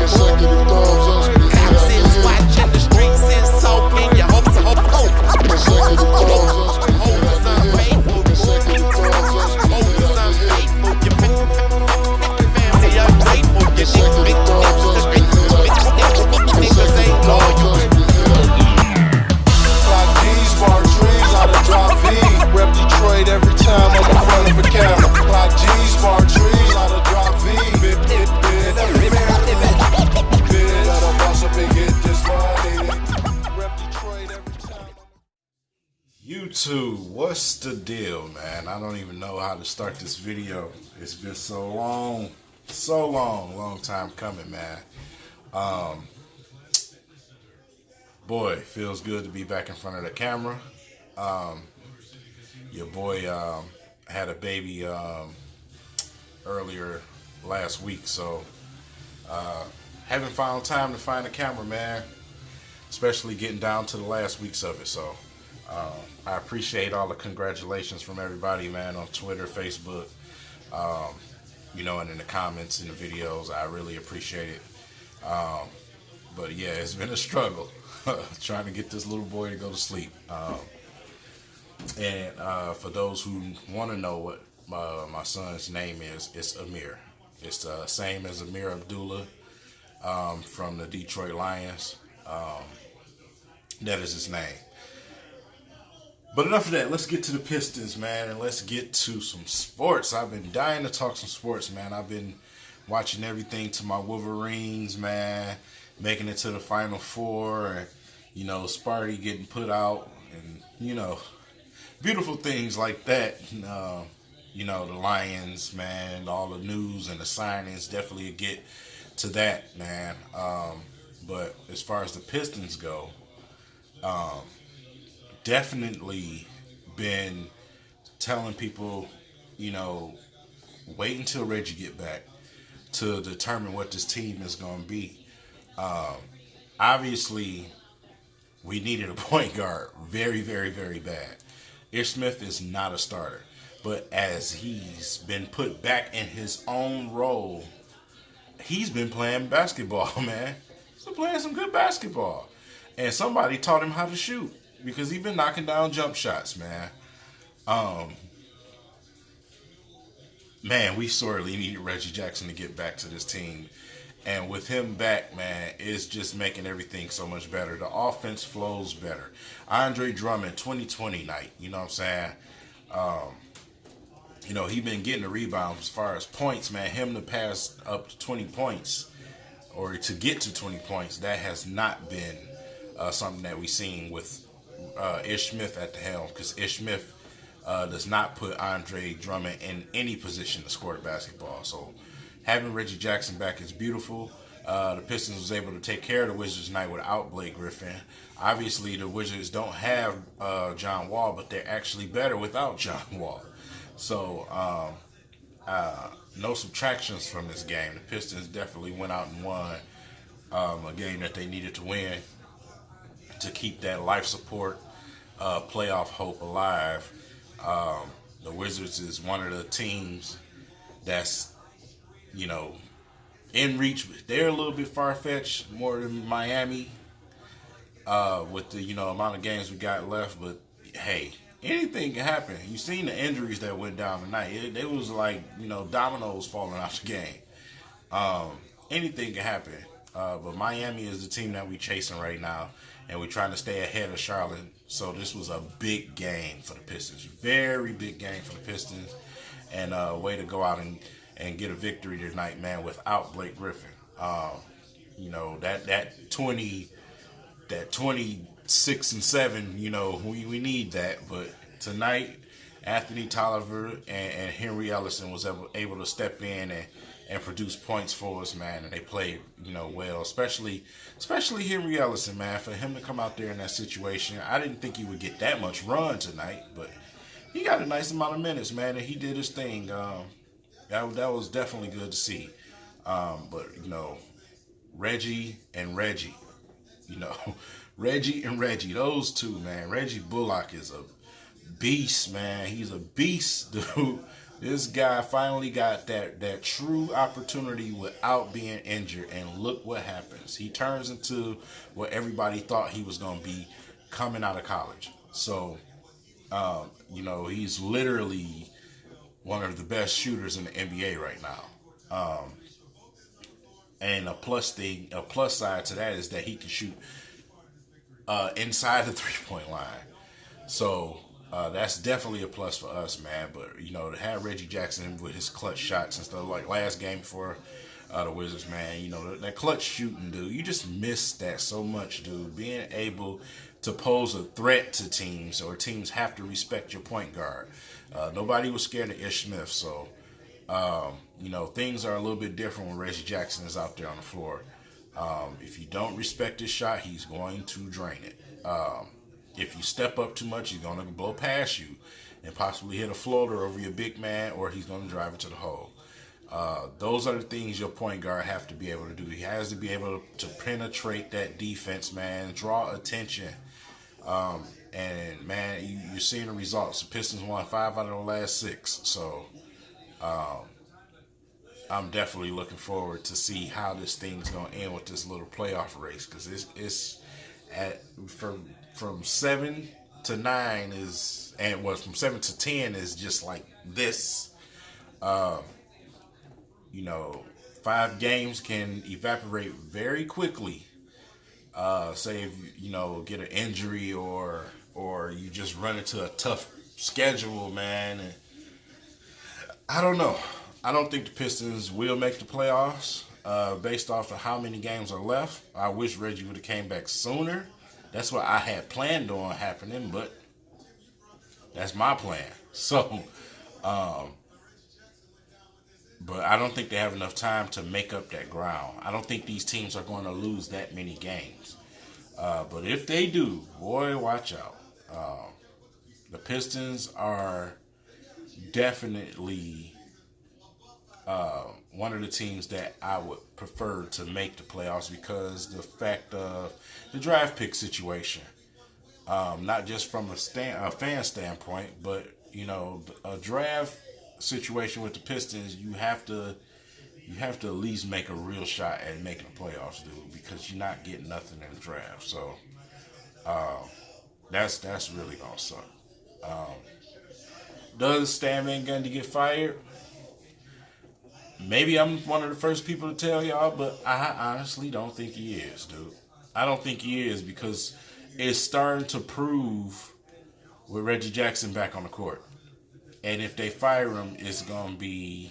Consecutive thumbs up. Cops is watching, the streets is talking. Your hopes are hope. Consecutive thumbs up. Hope is unfaithful. Consecutive thumbs up. Hope is unfaithful. Your family ungrateful. Your Consecutive thumbs up. niggas ain't loyal. Clock D's, bar trees, out of drop V. Rep Detroit every time I'm in front of a camera. Clock G's, bar trees, out of drop V. Bit. Gotta bust up and get this money. Rep Detroit every time. YouTube, what's the deal, man? I don't even know how to start this video. It's been so long time coming, man. Boy, feels good to be back in front of the camera. Your boy had a baby earlier last week, so haven't found time to find a camera, man, especially getting down to the last weeks of it. So I appreciate all the congratulations from everybody, man, on Twitter, Facebook, and in the comments in the videos. I really appreciate it. But yeah, it's been a struggle trying to get this little boy to go to sleep. And for those who want to know what my son's name is, it's Amir. It's the same as Amir Abdullah from the Detroit Lions. That is his name. But enough of that. Let's get to the Pistons, man, and let's get to some sports. I've been dying to talk some sports, man. I've been watching everything to my Wolverines, man, making it to the Final Four, and, Sparty getting put out, and, beautiful things like that. The Lions, man, all the news and the signings, definitely get to that, man. But as far as the Pistons go, definitely been telling people, wait until Reggie get back to determine what this team is going to be. Obviously, we needed a point guard very, very, very bad. Ish Smith is not a starter, but as he's been put back in his own role, he's been playing basketball, man. He's been playing some good basketball. And somebody taught him how to shoot because he's been knocking down jump shots, man. Man, we sorely needed Reggie Jackson to get back to this team. And with him back, man, it's just making everything so much better. The offense flows better. Andre Drummond, 2020 night, you know what I'm saying? He been getting the rebounds as far as points, man. Him to pass up to 20 points or to get to 20 points, that has not been something that we've seen with Ish Smith at the helm, because Ish Smith does not put Andre Drummond in any position to score the basketball. So having Reggie Jackson back is beautiful. The Pistons was able to take care of the Wizards tonight without Blake Griffin. Obviously, the Wizards don't have John Wall, but they're actually better without John Wall. So no subtractions from this game. The Pistons definitely went out and won a game that they needed to win to keep that life support playoff hope alive. The Wizards is one of the teams that's, in reach. They're a little bit far-fetched, more than Miami, with the, amount of games we got left. But, hey, anything can happen. You seen the injuries that went down tonight. It was like, dominoes falling out the game. Anything can happen. But Miami is the team that we're chasing right now, and we're trying to stay ahead of Charlotte. So this was a big game for the Pistons. Very big game for the Pistons. And a way to go out and get a victory tonight, man, without Blake Griffin. That 26 and 7, we need that. But tonight, Anthony Tolliver and Henry Ellison was able to step in and produce points for us, man. And they played, well, especially Henry Ellison, man. For him to come out there in that situation, I didn't think he would get that much run tonight, but he got a nice amount of minutes, man, and he did his thing. That was definitely good to see. But, Reggie and Reggie, Reggie and Reggie, those two, man. Reggie Bullock is a beast, man. He's a beast, dude. This guy finally got that true opportunity without being injured, and look what happens. He turns into what everybody thought he was going to be coming out of college. So, he's literally one of the best shooters in the NBA right now. And a plus side to that is that he can shoot inside the 3-point line. So that's definitely a plus for us, man. But to have Reggie Jackson with his clutch shots and stuff like last game for the Wizards, man. That clutch shooting, dude. You just miss that so much, dude. Being able to pose a threat to teams, or teams have to respect your point guard. Nobody was scared of Ish Smith, so things are a little bit different when Reggie Jackson is out there on the floor. If you don't respect his shot, he's going to drain it. If you step up too much, he's going to blow past you and possibly hit a floater over your big man, or he's going to drive it to the hole. Those are the things your point guard have to be able to do. He has to be able to penetrate that defense, man, draw attention. And, man, you're seeing the results. The Pistons won 5 out of the last 6. So I'm definitely looking forward to see how this thing's going to end with this little playoff race, because it's from 7 to 9 is, and was from 7 to 10 is just like this. 5 games can evaporate very quickly. Say if you get an injury or you just run into a tough schedule, man. And I don't know. I don't think the Pistons will make the playoffs based off of how many games are left. I wish Reggie would have came back sooner. That's what I had planned on happening, but that's my plan. So, but I don't think they have enough time to make up that ground. I don't think these teams are going to lose that many games. But if they do, boy, watch out. The Pistons are definitely one of the teams that I would prefer to make the playoffs, because the fact of the draft pick situation, not just from a fan standpoint, but a draft situation with the Pistons, you have to at least make a real shot at making the playoffs, dude, because you're not getting nothing in the draft. So that's really gonna suck. Does Stan Van Gundy get fired? Maybe I'm one of the first people to tell y'all, but I honestly don't think he is, dude. I don't think he is, because it's starting to prove with Reggie Jackson back on the court. And if they fire him, it's going to be,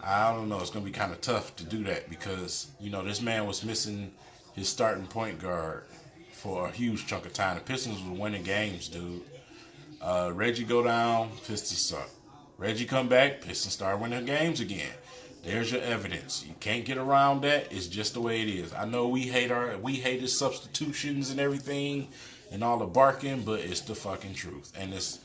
I don't know, it's going to be kind of tough to do that, because, this man was missing his starting point guard for a huge chunk of time. The Pistons were winning games, dude. Reggie go down, Pistons suck. Reggie come back, Pistons start winning games again. There's your evidence. You can't get around that. It's just the way it is. I know we hate his substitutions and everything and all the barking, but it's the fucking truth. And it's,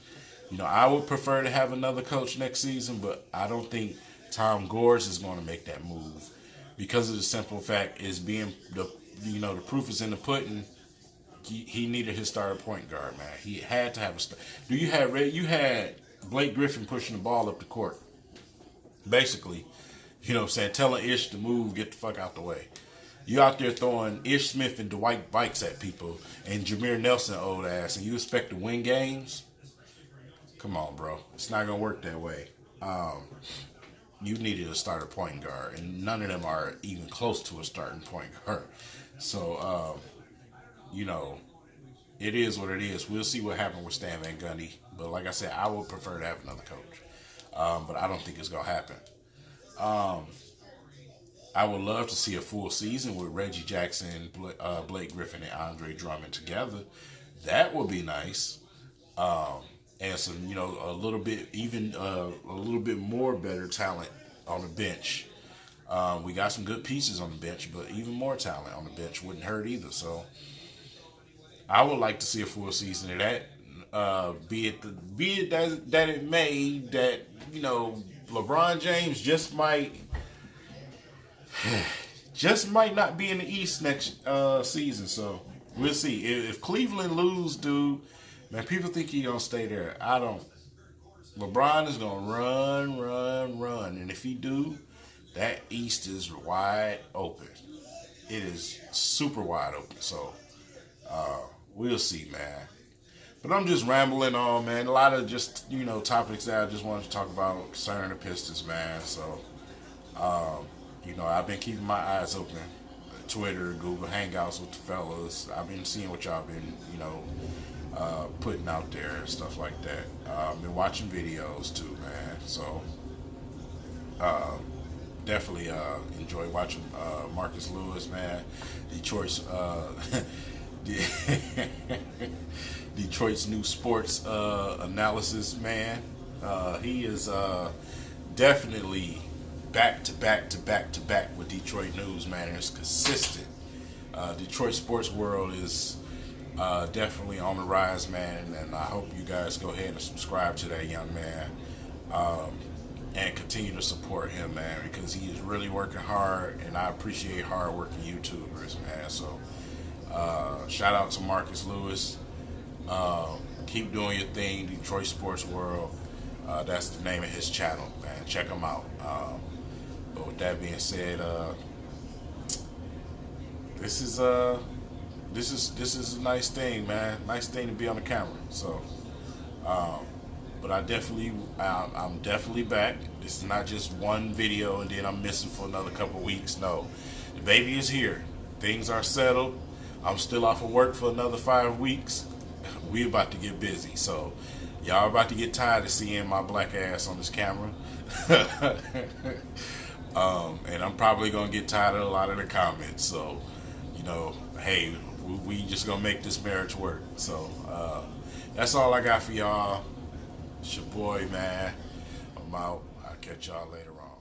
I would prefer to have another coach next season, but I don't think Tom Gores is going to make that move, because of the simple fact is being the proof is in the pudding. He needed his starter point guard, man. He had to have a you had Blake Griffin pushing the ball up the court. Basically, telling Ish to move, get the fuck out the way. You out there throwing Ish Smith and Dwight Bikes at people and Jameer Nelson old ass, and you expect to win games? Come on, bro. It's not going to work that way. You needed a starter point guard, and none of them are even close to a starting point guard. So, it is what it is. We'll see what happens with Stan Van Gundy. But like I said, I would prefer to have another coach. But I don't think it's going to happen. I would love to see a full season with Reggie Jackson, Blake Griffin, and Andre Drummond together. That would be nice. And some, a little bit more better talent on the bench. We got some good pieces on the bench, but even more talent on the bench wouldn't hurt either. So I would like to see a full season of that. Be it that it may that LeBron James just might not be in the East next season. So we'll see. If Cleveland lose, dude, man, people think he's gonna stay there. I don't. LeBron is gonna run, and if he do, that East is wide open. It is super wide open. So we'll see, man. But I'm just rambling on, man. A lot of just topics that I just wanted to talk about concerning the Pistons, man. So I've been keeping my eyes open. Twitter, Google Hangouts with the fellas. I've been seeing what y'all been putting out there and stuff like that. I've been watching videos too, man. So definitely enjoy watching Marcus Lewis, man. Detroit's Detroit's new sports analysis, man. He is definitely back to back with Detroit news, man. It's consistent. Detroit sports world is definitely on the rise, man, and I hope you guys go ahead and subscribe to that young man and continue to support him, man, because he is really working hard, and I appreciate hard-working YouTubers, man. So shout out to Marcus Lewis. Keep doing your thing, Detroit Sports World. That's the name of his channel, man. Check him out. But with that being said, this is a nice thing, man. Nice thing to be on the camera. So, but I'm definitely back. This is not just one video and then I'm missing for another couple weeks. No, the baby is here. Things are settled. I'm still off of work for another 5 weeks. We about to get busy. So, y'all about to get tired of seeing my black ass on this camera. And I'm probably gonna get tired of a lot of the comments. So, hey, we just gonna make this marriage work. So that's all I got for y'all. It's your boy, man. I'm out. I'll catch y'all later on.